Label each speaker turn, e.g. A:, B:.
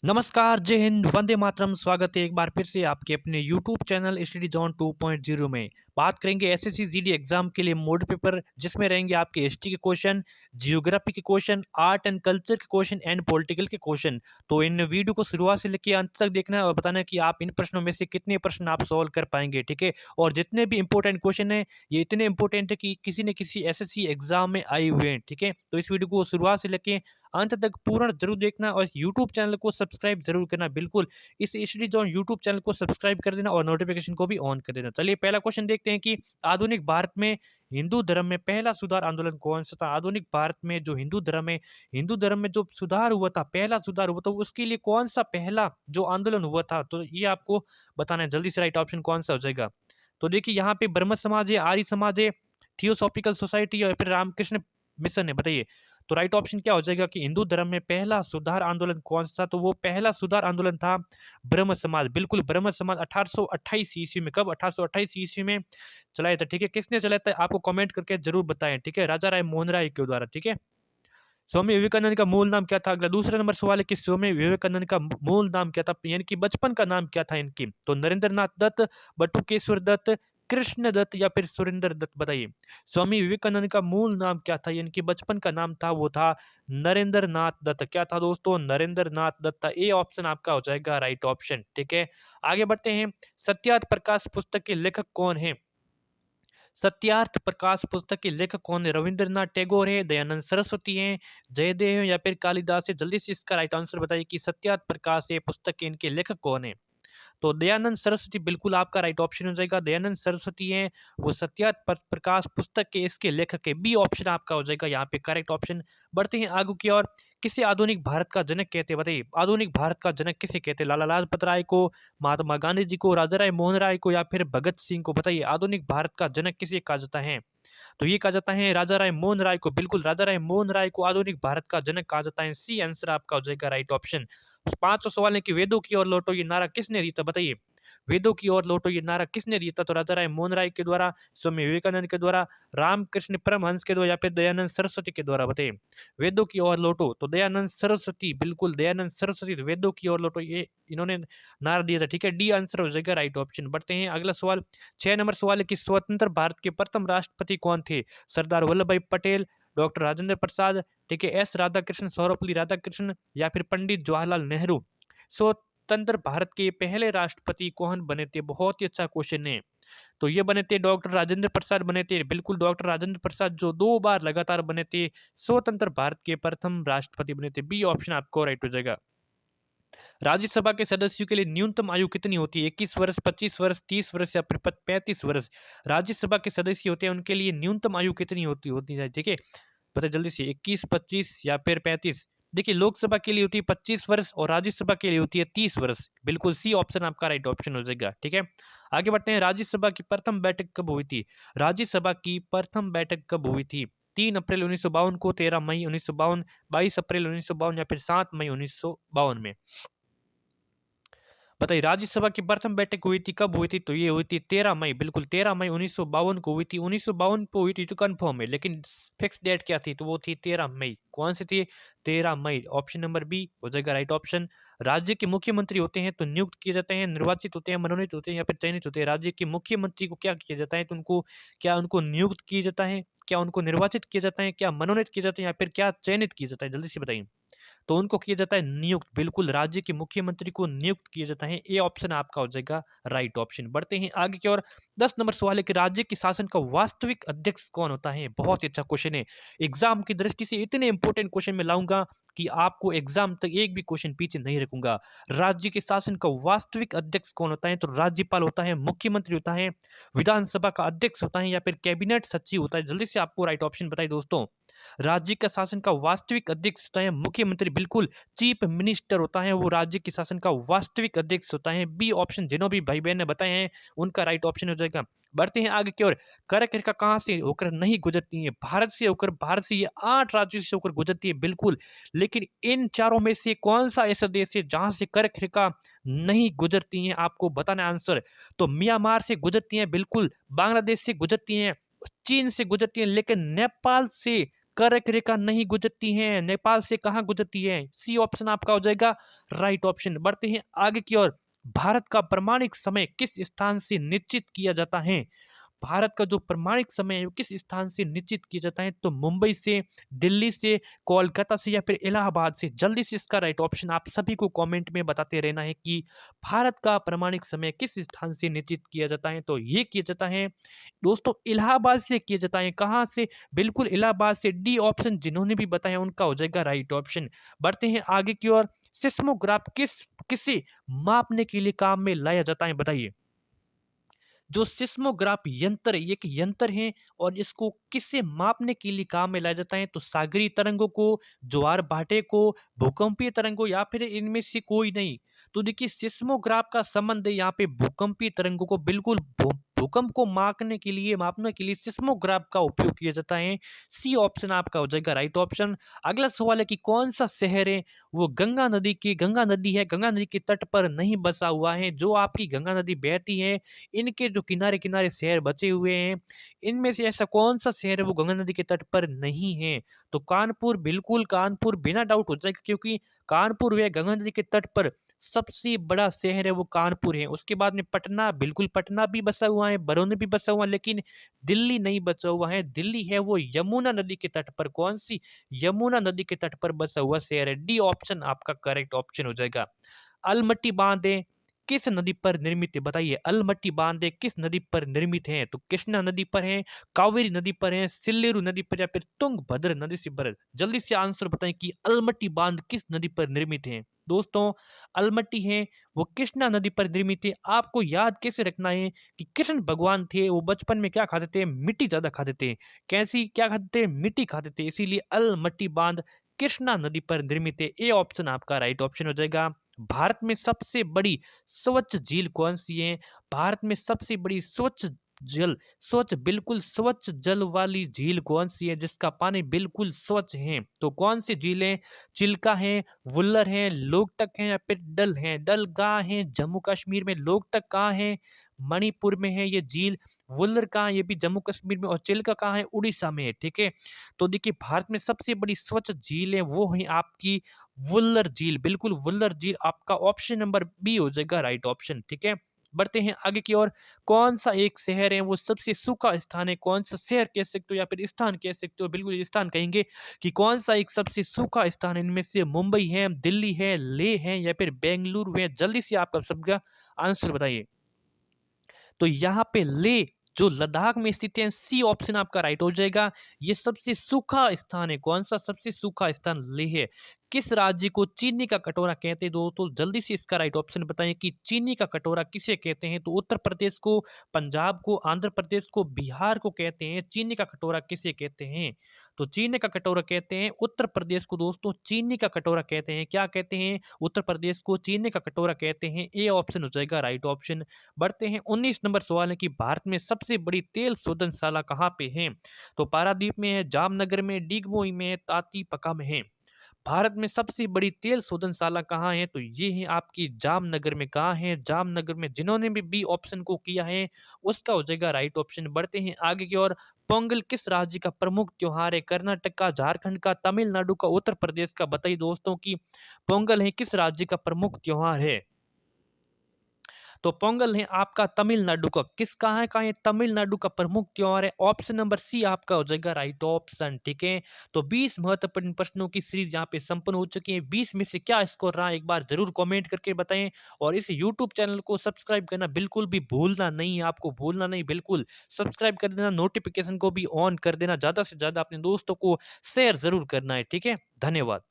A: नमस्कार, जय हिंद, वंदे मातरम। स्वागत है एक बार फिर से आपके अपने यूट्यूब चैनल स्टडी जोन 2.0 में। बात करेंगे एसएससी जीडी एग्जाम के लिए मोड पेपर, जिसमें रहेंगे आपके हिस्ट्री के क्वेश्चन, जियोग्राफी के क्वेश्चन, आर्ट एंड कल्चर के क्वेश्चन एंड पॉलिटिकल के क्वेश्चन। तो इन वीडियो को शुरुआत से लेकर अंत तक देखना है और बताना है कि आप इन प्रश्नों में से कितने प्रश्न आप सॉल्व कर पाएंगे। ठीक है, और जितने भी इंपॉर्टेंट क्वेश्चन है ये इतने इंपॉर्टेंट है कि किसी न किसी एसएससी एग्जाम में आए हुए हैं। ठीक है, तो इस वीडियो को शुरुआत से लेके अंत तक पूर्ण जरूर देखना और यूट्यूब चैनल को सब्सक्राइब जरूर करना। बिल्कुल इस स्टडी जोन यूट्यूब चैनल को सब्सक्राइब कर देना और नोटिफिकेशन को भी ऑन कर देना। चलिए पहला क्वेश्चन देखते हैं कि आधुनिक भारत में हिंदू धर्म में पहला सुधार आंदोलन कौन सा था। आधुनिक भारत में जो हिंदू धर्म में जो सुधार हुआ था, पहला सुधार हुआ था, उसके लिए कौन सा पहला जो आंदोलन हुआ था, तो ये आपको बताना है। जल्दी से राइट ऑप्शन कौन सा हो जाएगा। तो देखिए यहाँ पे ब्रह्म समाज है, आर्य समाज है, थियोसॉफिकल सोसाइटी और फिर रामकृष्ण मिशन है। बताइए तो राइट ऑप्शन क्या हो जाएगा कि हिंदू धर्म में पहला सुधार आंदोलन कौन सा। तो वो पहला सुधार आंदोलन था ब्रह्म समाज। बिल्कुल ब्रह्म समाज 1828 ईस्वी में, कब 1828 ईस्वी में चलाया था। ठीक है, किसने चलाया था आपको कमेंट करके जरूर बताएं। ठीक है, राजा राय मोहन राय के द्वारा। ठीक है, स्वामी विवेकानंद का मूल नाम क्या था। अगला दूसरा नंबर सवाल है कि स्वामी विवेकानंद का मूल नाम क्या था, यानी कि बचपन का नाम क्या था इनकी। तो नरेंद्र नाथ दत्त, बटुकेश्वर दत्त, कृष्ण दत्त या फिर सुरेंद्र दत्त। बताइए स्वामी विवेकानंद का मूल नाम क्या था, यानी कि बचपन का नाम था, वो था नरेंद्र नाथ दत्त। क्या था दोस्तों, नरेंद्र नाथ दत्त था। ए ऑप्शन आपका हो जाएगा राइट ऑप्शन। ठीक है, आगे बढ़ते हैं। सत्यार्थ प्रकाश पुस्तक के लेखक कौन है। सत्यार्थ प्रकाश पुस्तक के लेखक कौन है। रविंद्रनाथ टैगोर है, दयानंद सरस्वती हैं, जयदेव है या फिर कालिदास है। जल्दी से इसका राइट आंसर बताइए कि सत्यार्थ प्रकाश है पुस्तक के इनके लेखक कौन है। तो दयानंद सरस्वती बिल्कुल आपका राइट ऑप्शन हो जाएगा। दयानंद सरस्वती हैं, वो सत्यार्थ प्रकाश पुस्तक के इसके लेखक है। बी ऑप्शन आपका हो जाएगा यहाँ पे करेक्ट ऑप्शन। बढ़ते हैं आगे की ओर। किसे आधुनिक भारत का जनक कहते हैं। बताइए आधुनिक भारत का जनक किसे कहते हैं। लाला लाजपत राय को, महात्मा गांधी जी को, राजा राय मोहन राय को या फिर भगत सिंह को। बताइए आधुनिक भारत का जनक किसे कहा जाता है। तो ये कहा जाता है राजा राय मोहन राय को। बिल्कुल राजा राय मोहन राय को आधुनिक भारत का जनक कहा जाता है। सी आंसर आपका हो जाएगा राइट ऑप्शन। 500 सवाल है कि वेदों की ओर लौटो ये नारा किसने दिया था। बताइए वेदों की ओर लौटो ये नारा किसने दिया था। तो राजा राय मोहन राय के द्वारा, स्वामी विवेकानंद के द्वारा, रामकृष्ण परमहंस के द्वारा या फिर दयानंद सरस्वती के द्वारा। बताइए वेदों की ओर लौटो तो दयानंद सरस्वती, बिल्कुल दयानंद सरस्वती वेदों की ओर लौटो ये इन्होंने नारा दिया था। ठीक है, डी आंसर हो जाएगा राइट ऑप्शन। बढ़ते हैं अगला सवाल। 6 नंबर सवाल है कि स्वतंत्र भारत के प्रथम राष्ट्रपति कौन थे। सरदार वल्लभ भाई पटेल, डॉक्टर राजेंद्र प्रसाद, ठीक है, एस राधाकृष्ण, सर्वपल्ली राधाकृष्ण या फिर पंडित जवाहरलाल नेहरू। स्वतंत्र भारत के पहले राष्ट्रपति कौन बने थे। बहुत ही अच्छा क्वेश्चन है। तो ये बने थे डॉक्टर राजेंद्र प्रसाद बने थे। बिल्कुल डॉक्टर राजेंद्र प्रसाद जो 2 बार लगातार बने थे स्वतंत्र भारत के प्रथम राष्ट्रपति बने थे। बी ऑप्शन आपको राइट हो जाएगा। राज्यसभा के सदस्यों के लिए न्यूनतम आयु कितनी होती है। 21 वर्ष, 25 वर्ष, 30 वर्ष या फिर 35 वर्ष। राज्यसभा के सदस्य होते हैं उनके लिए न्यूनतम आयु कितनी होती होती है। ठीक है, पता जल्दी से 21, 25 या फिर 35। देखिए लोकसभा के लिए होती है 25 वर्ष और राज्यसभा के लिए होती है 30 वर्ष। बिल्कुल सी ऑप्शन आपका राइट ऑप्शन हो जाएगा। ठीक है, आगे बढ़ते हैं। राज्यसभा की प्रथम बैठक कब हुई थी। राज्यसभा की प्रथम बैठक कब हुई थी। 3 अप्रैल 1952 को, 13 मई 1952, 22 अप्रैल 1952 या फिर 7 मई 1952 में। बताइए राज्यसभा की प्रथम बैठक हुई थी कब हुई थी। तो ये हुई थी 13 मई, बिल्कुल 13 मई 1952 को हुई थी। 1952 को हुई थी तो कंफर्म है, लेकिन फिक्स डेट क्या थी तो वो थी 13 मई। कौन सी थी, 13 मई। ऑप्शन नंबर बी हो जाएगा राइट ऑप्शन। राज्य के मुख्यमंत्री होते हैं तो नियुक्त किए जाते हैं, निर्वाचित होते हैं, मनोनीत होते हैं या फिर चयनित होते हैं। राज्य के मुख्यमंत्री को क्या किया जाता है तो उनको क्या उनको नियुक्त किया जाता है, क्या उनको निर्वाचित किया जाता है, क्या मनोनीत किया जाता है या फिर क्या चयनित किया जाता है। जल्दी से बताइए। तो उनको किया जाता है नियुक्त। बिल्कुल राज्य के मुख्यमंत्री को नियुक्त किया जाता है। ए ऑप्शन आपका हो जाएगा राइट ऑप्शन। बढ़ते हैं आगे की ओर। 10 नंबर सवाल है कि राज्य के शासन का वास्तविक अध्यक्ष कौन होता है। बहुत ही अच्छा क्वेश्चन है। एग्जाम की दृष्टि से इतने इंपॉर्टेंट क्वेश्चन में लाऊंगा कि आपको एग्जाम तक एक भी क्वेश्चन पीछे नहीं रखूंगा। राज्य के शासन का वास्तविक अध्यक्ष कौन होता है। तो राज्यपाल होता है, मुख्यमंत्री होता है, विधानसभा का अध्यक्ष होता है या फिर कैबिनेट सचिव होता है। जल्दी से आपको राइट ऑप्शन बताइए दोस्तों। राज्य का शासन का वास्तविक अध्यक्ष होता है मुख्यमंत्री। बिल्कुल चीफ मिनिस्टर होता है वो राज्य के शासन का वास्तविक अध्यक्ष होता है। बी ऑप्शन जिन्हों भी भाई बहन ने बताए हैं उनका राइट ऑप्शन हो जाएगा। बढ़ते हैं आगे की ओर। कर्क रेखा कहां से होकर नहीं गुजरती है। भारत से होकर, भारत से ये 8 राज्यों से होकर गुजरती है। बिल्कुल, लेकिन इन चारों में से कौन सा ऐसा देश है जहां से कर्क रेखा नहीं गुजरती है, आपको बताना है आंसर। तो म्यांमार से गुजरती है, बिल्कुल बांग्लादेश से गुजरती है, चीन से गुजरती है, लेकिन नेपाल से कर्क रेखा नहीं गुजरती है, नेपाल से कहाँ गुजरती है? सी ऑप्शन आपका हो जाएगा राइट ऑप्शन। बढ़ते हैं आगे की ओर। भारत का प्रामाणिक समय किस स्थान से निश्चित किया जाता है? भारत का जो प्रमाणिक समय है वो किस स्थान से निश्चित किया जाता है? तो मुंबई से, दिल्ली से, कोलकाता से या फिर इलाहाबाद से? जल्दी से इसका राइट ऑप्शन आप सभी को कमेंट में बताते रहना है कि भारत का प्रमाणिक समय किस स्थान से निश्चित किया जाता है। तो ये किया जाता है दोस्तों इलाहाबाद से किया जाता है। कहाँ से? बिल्कुल इलाहाबाद से। डी ऑप्शन जिन्होंने भी बताया उनका हो जाएगा राइट ऑप्शन। बढ़ते हैं आगे की ओर। सिस्मोग्राफ किसे मापने के लिए काम में लाया जाता है बताइए? जो सिस्मोग्राफ यंत्र एक यंत्र है और इसको किससे मापने के लिए काम में लाया जाता है? तो सागरीय तरंगों को, ज्वार भाटे को, भूकंपीय तरंगों या फिर इनमें से कोई नहीं। तो देखिए सिस्मोग्राफ का संबंध है यहाँ पे भूकंपीय तरंगों को, बिल्कुल भूकंप को मापने के लिए सिस्मोग्राफ का उपयोग किया जाता है। सी ऑप्शन आपका हो जाएगा राइट ऑप्शन। अगला सवाल है कि कौन सा शहर है वो गंगा नदी है, गंगा नदी के तट पर नहीं बसा हुआ है। जो आपकी गंगा नदी बहती है इनके जो किनारे-किनारे शहर बचे हुए हैं, इनमें से ऐसा कौन-सा शहर है वो गंगा नदी के तट पर नहीं है? तो कानपुर, बिल्कुल कानपुर बिना डाउट हो जाएगा क्योंकि कानपुर व गंगा नदी के तट पर सबसे बड़ा शहर है वो कानपुर है। उसके बाद में पटना, बिल्कुल पटना भी बसा हुआ है, बरौनी भी बसा हुआ है, लेकिन दिल्ली नहीं बचा हुआ है। दिल्ली है वो यमुना नदी के तट पर। कौन-सी? यमुना नदी के तट पर बसा हुआ शहर है। डी ऑप्शन आपका करेक्ट ऑप्शन हो जाएगा। अलमट्टी बांध है किस नदी पर निर्मित है बताइए? अलमट्टी बांध किस नदी पर निर्मित है? तो कृष्णा नदी पर है, कावेरी नदी पर है, सिल्लेरू नदी पर या फिर तुंगभद्र नदी से पर? जल्दी से आंसर बताएं कि अलमट्टी बांध किस नदी पर निर्मित है? दोस्तों अलमट्टी है वो कृष्णा नदी पर निर्मित है। आपको याद कैसे रखना है कि कृष्ण भगवान थे वो बचपन में क्या खाते थे? मिट्टी ज्यादा खाते थे। कैसी क्या खाते थे? मिट्टी खाते थे। इसीलिए अलमट्टी बांध कृष्णा नदी पर निर्मित है। ए ऑप्शन आपका राइट ऑप्शन हो जाएगा। भारत में सबसे बड़ी स्वच्छ झील कौन सी है? भारत में सबसे बड़ी जल बिल्कुल स्वच्छ जल वाली झील कौन सी है जिसका पानी बिल्कुल स्वच्छ है? तो कौन सी झीलें? चिल्का है, वुल्लर है, लोकटक है या फिर डल है? डल कहाँ है? जम्मू कश्मीर में। लोकटक कहाँ है? मणिपुर में है ये झील। वुल्लर कहाँ है? ये भी जम्मू कश्मीर में। और चिल्का कहाँ है? उड़ीसा में है। ठीक है, तो देखिए भारत में सबसे बड़ी स्वच्छ झील है वो है आपकी वुल्लर झील। बिल्कुल वुल्लर झील आपका ऑप्शन नंबर बी हो जाएगा राइट ऑप्शन। ठीक है, बढ़ते हैं आगे की ओर। कौन सा एक शहर है वो सबसे सूखा स्थान है? कौन सा शहर कह सकते हो या फिर स्थान कह सकते हो? बिल्कुल स्थान कहेंगे कि कौन सा एक सबसे सूखा स्थान है? इनमें से मुंबई है, दिल्ली है, लेह है या फिर बेंगलुरु है? जल्दी से आपका सबका आंसर बताइए। तो यहाँ पे ले जो लद्दाख में स्थित है, सी ऑप्शन आपका राइट हो जाएगा। ये सबसे सूखा स्थान है। कौन सा सबसे सूखा स्थान? लेह है। किस राज्य को चीनी का कटोरा कहते हैं दोस्तों? जल्दी से इसका राइट ऑप्शन बताएं कि चीनी का कटोरा किसे कहते हैं? तो उत्तर प्रदेश को, पंजाब को, आंध्र प्रदेश को, बिहार को कहते हैं चीनी का कटोरा किसे कहते हैं? तो चीनी का कटोरा कहते हैं उत्तर प्रदेश को दोस्तों। चीनी का कटोरा कहते हैं, क्या कहते हैं? उत्तर प्रदेश को चीनी का कटोरा कहते हैं। ए ऑप्शन हो जाएगा राइट ऑप्शन। बढ़ते हैं 19 नंबर सवाल है कि भारत में सबसे बड़ी तेल शोधनशाला कहाँ पे है? तो पारादीप में है, जामनगर में, डिगबोई में, तातीपका में है। भारत में सबसे बड़ी तेल शोधनशाला कहाँ है? तो ये है आपकी जामनगर में। कहाँ है? जामनगर में। जिन्होंने भी बी ऑप्शन को किया है उसका हो जाएगा राइट ऑप्शन। बढ़ते हैं आगे की ओर। पोंगल किस राज्य का प्रमुख त्योहार है? कर्नाटक का, झारखंड का, तमिलनाडु का, उत्तर प्रदेश का? बताइए दोस्तों कि पोंगल है किस राज्य का प्रमुख त्योहार है? तो पोंगल है आपका तमिलनाडु का। किस कहाँ है? तमिलनाडु का प्रमुख त्योहार है। ऑप्शन नंबर सी आपका हो जाएगा राइट ऑप्शन। ठीक है, तो 20 महत्वपूर्ण प्रश्नों की सीरीज यहाँ पे संपन्न हो चुकी है। 20 में से क्या स्कोर रहा एक बार जरूर कमेंट करके बताएं। और इस यूट्यूब चैनल को सब्सक्राइब करना बिल्कुल भी भूलना नहीं है। आपको भूलना नहीं, बिल्कुल सब्सक्राइब कर देना, नोटिफिकेशन को भी ऑन कर देना, ज्यादा से ज्यादा अपने दोस्तों को शेयर जरूर करना है। ठीक है, धन्यवाद।